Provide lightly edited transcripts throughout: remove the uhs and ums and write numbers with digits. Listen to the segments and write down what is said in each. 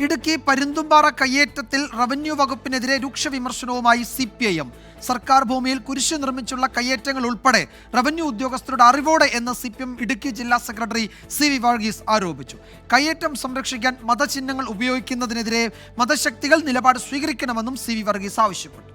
Idukki Parunthumpara കയ്യേറ്റത്തിൽ revenue വകുപ്പിനെതിരെ രൂക്ഷ വിമർശനവുമായി CPIM. സർക്കാർ ഭൂമിയിൽ കുരിശു നിർമ്മിച്ചുള്ള കയ്യേറ്റങ്ങൾ ഉൾപ്പെടെ റവന്യൂ ഉദ്യോഗസ്ഥരുടെ അറിവോടെ എന്ന് CPIM ഇടുക്കി ജില്ലാ സെക്രട്ടറി CV വർഗീസ് ആരോപിച്ചു. കയ്യേറ്റം സംരക്ഷിക്കാൻ മതചിഹ്നങ്ങൾ ഉപയോഗിക്കുന്നതിനെതിരെ മതശക്തികൾ നിലപാട് സ്വീകരിക്കണമെന്നും CV വർഗീസ് ആവശ്യപ്പെട്ടു.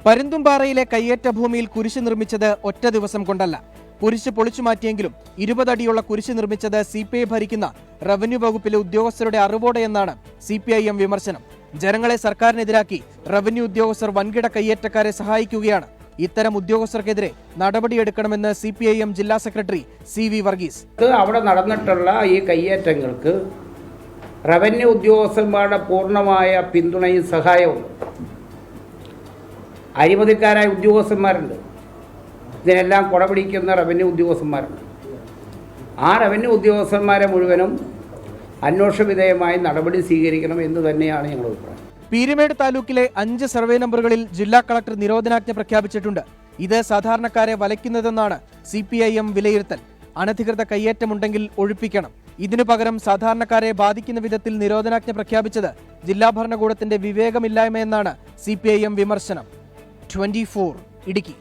പരുന്തുംപാറയിലെ കയ്യേറ്റ ഭൂമിയിൽ കുരിശ് നിർമ്മിച്ചത് ഒറ്റ ദിവസം കൊണ്ടല്ല. കുരിശ് പൊളിച്ചു മാറ്റിയെങ്കിലും 20 അടിയുള്ള കുരിശ് നിർമ്മിച്ചത് CPI ഭരിക്കുന്ന റവന്യൂ വകുപ്പിലെ ഉദ്യോഗസ്ഥരുടെ അറിവോടെയെന്നാണ് CPIM വിമർശനം. ജനങ്ങളെ സർക്കാരിനെതിരാക്കി റവന്യൂ ഉദ്യോഗസ്ഥർ വൻകിട കയ്യേറ്റക്കാരെ സഹായിക്കുകയാണ്. ഇത്തരം ഉദ്യോഗസ്ഥർക്കെതിരെ നടപടിയെടുക്കണമെന്ന് CPIM ജില്ലാ സെക്രട്ടറി CV വർഗീസ്. അവിടെ നടന്നിട്ടുള്ള ഈ കയ്യേറ്റങ്ങൾക്ക് റവന്യൂ ഉദ്യോഗസ്ഥന്മാരുടെ പൂർണ്ണമായ പിന്തുണയും സഹായവും അഴിമതിക്കാരായ ഉദ്യോഗസ്ഥന്മാരുണ്ട്. ഇതിനെല്ലാം കുടപിടിക്കുന്ന റവന്യൂ ഉദ്യോഗസ്ഥന്മാരുണ്ട്. ആ റവന്യൂ ഉദ്യോഗസ്ഥന്മാരെ മുഴുവനും അന്വേഷണ വിധേയമായി നടപടി സ്വീകരിക്കണം എന്ന് തന്നെയാണ് ഞങ്ങളുടെ അഭിപ്രായം. പീരുമേട് താലൂക്കിലെ 5 സർവേ നമ്പറുകളിൽ ജില്ലാ കളക്ടർ നിരോധനാജ്ഞ പ്രഖ്യാപിച്ചിട്ടുണ്ട്. ഇത് സാധാരണക്കാരെ വലയ്ക്കുന്നതെന്നാണ് CPIM വിലയിരുത്തൽ. അനധികൃത കയ്യേറ്റമുണ്ടെങ്കിൽ ഒഴിപ്പിക്കണം. ഇതിനു പകരം സാധാരണക്കാരെ ബാധിക്കുന്ന വിധത്തിൽ നിരോധനാജ്ഞ പ്രഖ്യാപിച്ചത് ജില്ലാ ഭരണകൂടത്തിന്റെ വിവേകമില്ലായ്മയെന്നാണ് CPIM വിമർശനം. 24 ഇടുക്കി.